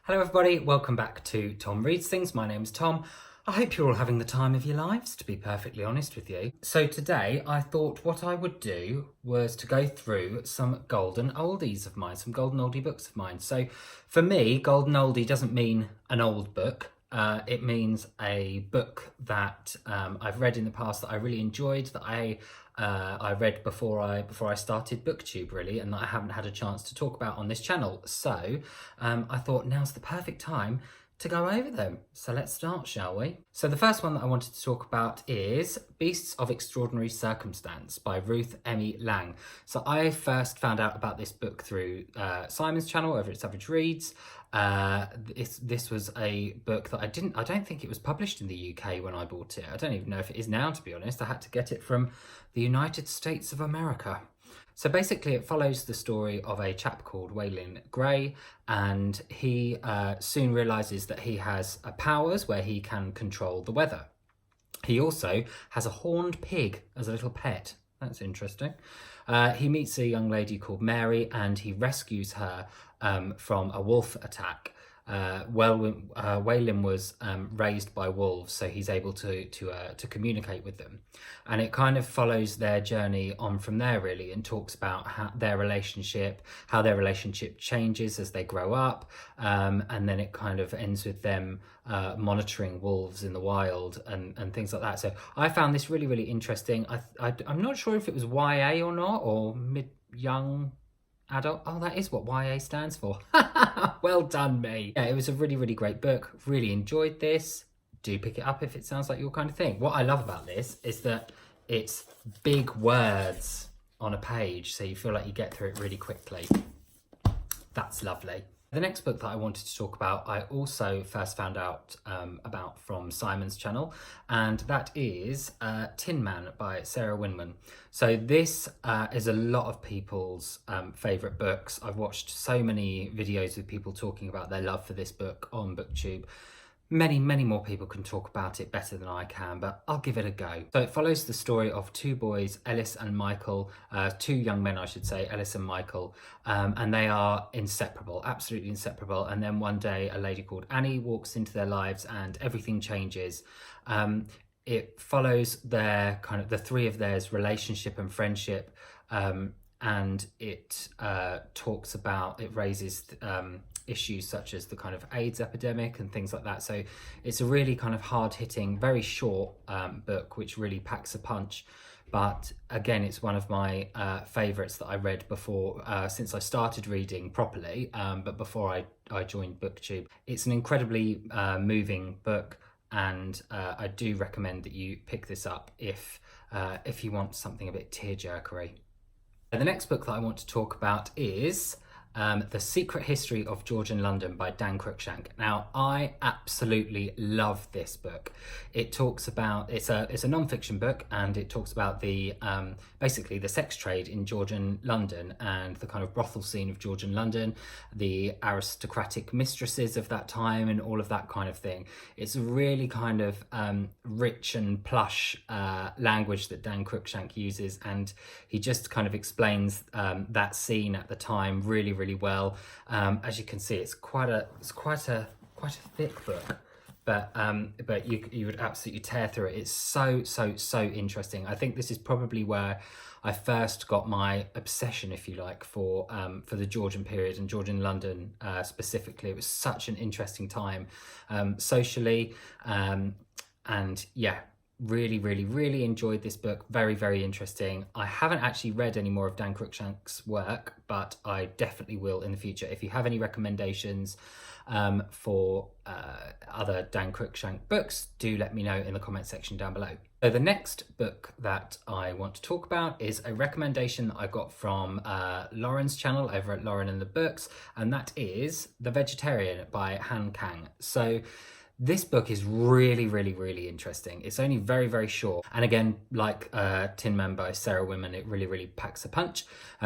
Hello everybody, welcome back to Tom Reads Things. My name's Tom. I hope you're all having the time of your lives, to be perfectly honest with you. So today I thought what I would do was to go through some golden oldies of mine, some golden oldie books of mine. So for me, golden oldie doesn't mean an old book. It means a book that I've read in the past that I really enjoyed, that I read before I started BookTube really, and that I haven't had a chance to talk about on this channel. So I thought now's the perfect time to go over them. So let's start, shall we? So the first one that I wanted to talk about is Beasts of Extraordinary Circumstance by Ruth Emmy Lang. So I first found out about this book through Simon's channel over at Savage Reads. This was a book that I don't think it was published in the UK when I bought it. I don't even know if it is now, to be honest. I had to get it from the United States of America. So basically it follows the story of a chap called Waylon Gray, and he soon realises that he has powers where he can control the weather. He also has a horned pig as a little pet. That's interesting. He meets a young lady called Mary and he rescues her from a wolf attack. Waylon was raised by wolves, so he's able to communicate with them, and it kind of follows their journey on from there really, and talks about how their relationship changes as they grow up, and then it kind of ends with them monitoring wolves in the wild and things like that. So I found this really interesting. I'm not sure if it was YA or not, or young adult. Oh, that is what YA stands for. Well done me. Yeah, it was a really great book. Really enjoyed this. Do pick it up if it sounds like your kind of thing. What I love about this is that it's big words on a page, so you feel like you get through it really quickly. That's lovely. The next book that I wanted to talk about, I also first found out about from Simon's channel, and that is Tinman by Sarah Winman. So this is a lot of people's favourite books. I've watched so many videos with people talking about their love for this book on BookTube. Many more people can talk about it better than I can, but I'll give it a go. So it follows the story of two boys, Ellis and Michael, two young men, I should say, Ellis and Michael, and they are inseparable, absolutely inseparable. And then one day a lady called Annie walks into their lives and everything changes. It follows their the three of theirs relationship and friendship, and it raises issues such as the kind of AIDS epidemic and things like that. So it's a really kind of hard-hitting, very short book, which really packs a punch. But again, it's one of my favourites that I read before, since I started reading properly, but before I joined BookTube. It's an incredibly moving book, and I do recommend that you pick this up if you want something a bit tearjerkery. The next book that I want to talk about is The Secret History of Georgian London by Dan Cruikshank. Now, I absolutely love this book. It talks about, it's a non-fiction book, and it talks about the basically the sex trade in Georgian London and the kind of brothel scene of Georgian London, the aristocratic mistresses of that time and all of that kind of thing. It's a really kind of rich and plush language that Dan Cruikshank uses, and he just kind of explains that scene at the time really well. As you can see, it's quite a thick book, but you would absolutely tear through it. It's so interesting. I think this is probably where I first got my obsession, if you like, for the Georgian period and Georgian London specifically. It was such an interesting time socially, and yeah, really enjoyed this book. Very interesting. I haven't actually read any more of Dan Cruikshank's work, but I definitely will in the future. If you have any recommendations for other Dan Cruikshank books, do let me know in the comment section down below. So the next book that I want to talk about is a recommendation that I got from Lauren's channel over at Lauren and the Books, and that is The Vegetarian by Han Kang. So this book is really interesting. It's only very short, and again, like Tinman by Sarah Winman, it really packs a punch.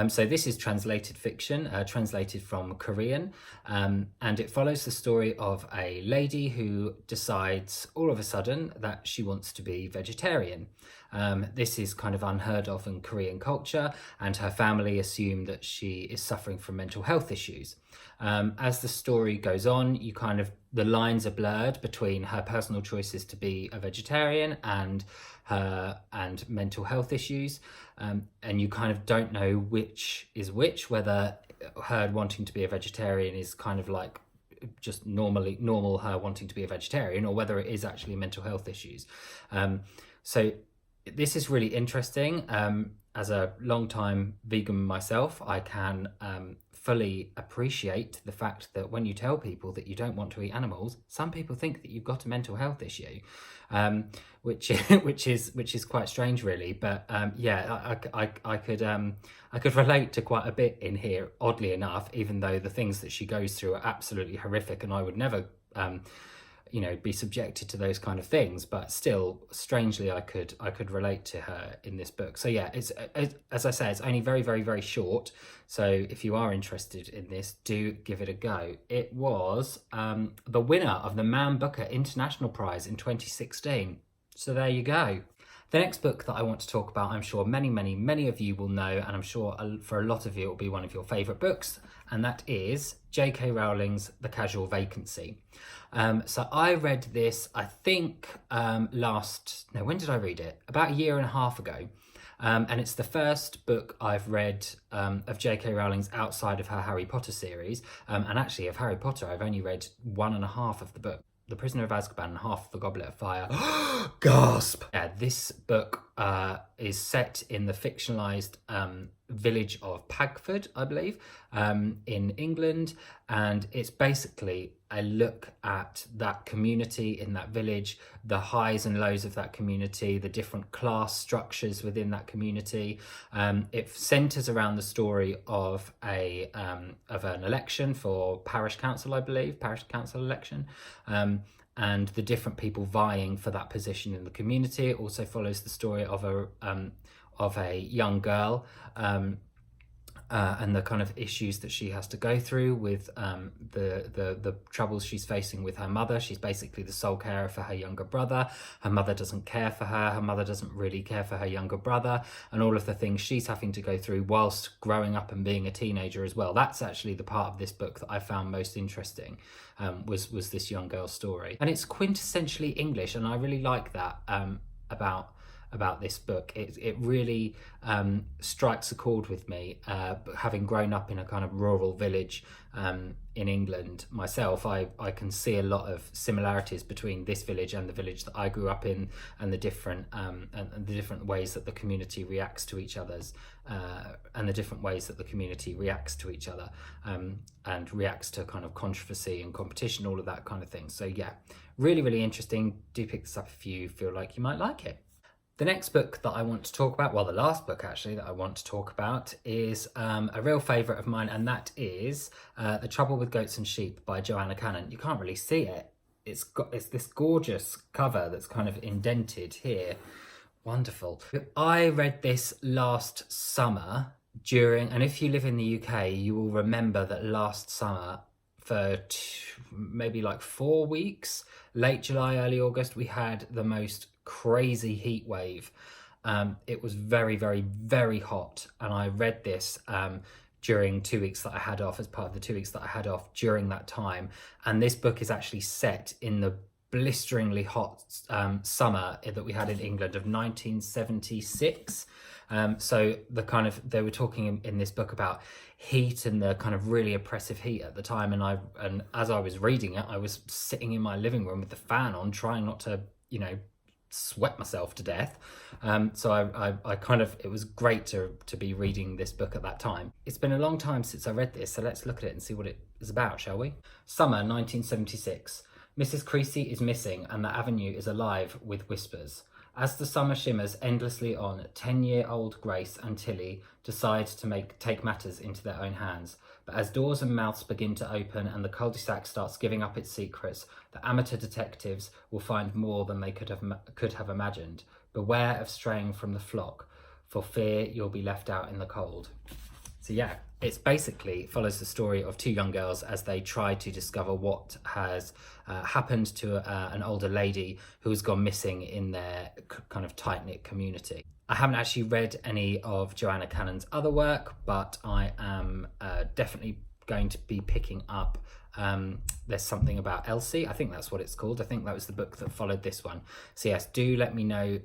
So this is translated fiction, translated from Korean, and it follows the story of a lady who decides all of a sudden that she wants to be vegetarian. This is kind of unheard of in Korean culture, and her family assume that she is suffering from mental health issues. As the story goes on, the lines are blurred between her personal choices to be a vegetarian and mental health issues, and you kind of don't know which is which, whether her wanting to be a vegetarian is kind of like just normal her wanting to be a vegetarian, or whether it is actually mental health issues. So this is really interesting. As a long-time vegan myself, I can fully appreciate the fact that when you tell people that you don't want to eat animals, some people think that you've got a mental health issue, which is quite strange, really. But yeah, I could relate to quite a bit in here, oddly enough, even though the things that she goes through are absolutely horrific, and I would never be subjected to those kind of things, but still, strangely, I could relate to her in this book. So yeah, it's, as I say, it's only very, very, very short. So if you are interested in this, do give it a go. It was the winner of the Man Booker International Prize in 2016. So there you go. The next book that I want to talk about, I'm sure many, many, many of you will know, and I'm sure for a lot of you it will be one of your favourite books, and that is J.K. Rowling's The Casual Vacancy. So I read this, I think, when did I read it? About a year and a half ago. And it's the first book I've read of J.K. Rowling's outside of her Harry Potter series. And actually, of Harry Potter, I've only read 1.5 of the book. The Prisoner of Azkaban and half of The Goblet of Fire. Gasp! Yeah, this book is set in the fictionalised village of Pagford, I believe, in England, and it's basically a look at that community in that village, the highs and lows of that community, the different class structures within that community. It centres around the story of an election for parish council, I believe, parish council election, and the different people vying for that position in the community. It also follows the story of a young girl, and the kind of issues that she has to go through with the troubles she's facing with her mother. She's basically the sole carer for her younger brother. Her mother doesn't care for her. Her mother doesn't really care for her younger brother, and all of the things she's having to go through whilst growing up and being a teenager as well. That's actually the part of this book that I found most interesting, was this young girl's story. And it's quintessentially English, and I really like that about this book. It really strikes a chord with me. Having grown up in a kind of rural village in England myself, I can see a lot of similarities between this village and the village that I grew up in, and the different ways that the community reacts to each other's and reacts to kind of controversy and competition, all of that kind of thing. So yeah, really, really interesting. Do pick this up if you feel like you might like it. The next book that I want to talk about, well, the last book actually that I want to talk about, is a real favourite of mine, and that is The Trouble with Goats and Sheep by Joanna Cannon. You can't really see it. It's this gorgeous cover that's kind of indented here. Wonderful. I read this last summer and if you live in the UK, you will remember that last summer, for maybe like 4 weeks, late July, early August, we had the most crazy heat wave. It was very, very, very hot, and I read this during 2 weeks that I had off, as part of the 2 weeks that I had off during that time. And this book is actually set in the blisteringly hot summer that we had in England of 1976. So they were talking in this book about heat and the kind of really oppressive heat at the time, and as I was reading it, I was sitting in my living room with the fan on, trying not to sweat myself to death. So I kind of, it was great to be reading this book at that time. It's been a long time since I read this, so let's look at it and see what it is about, shall we? Summer 1976. Mrs. Creasy is missing, and the avenue is alive with whispers. As the summer shimmers endlessly on, 10-year-old Grace and Tilly decide to take matters into their own hands. But as doors and mouths begin to open and the cul-de-sac starts giving up its secrets, the amateur detectives will find more than they could have imagined. Beware of straying from the flock, for fear you'll be left out in the cold. So yeah, It's basically follows the story of two young girls as they try to discover what has happened to an older lady who has gone missing in their kind of tight-knit community. I haven't actually read any of Joanna Cannon's other work, but I am definitely going to be picking up There's Something About Elsie. I think that's what it's called. I think that was the book that followed this one. So yes, do let me know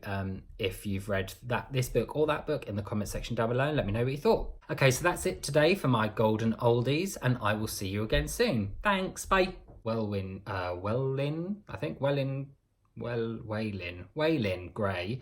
if you've read this book or that book in the comment section down below, and let me know what you thought. Okay, so that's it today for my Golden Oldies, and I will see you again soon. Thanks, bye. Waylin Gray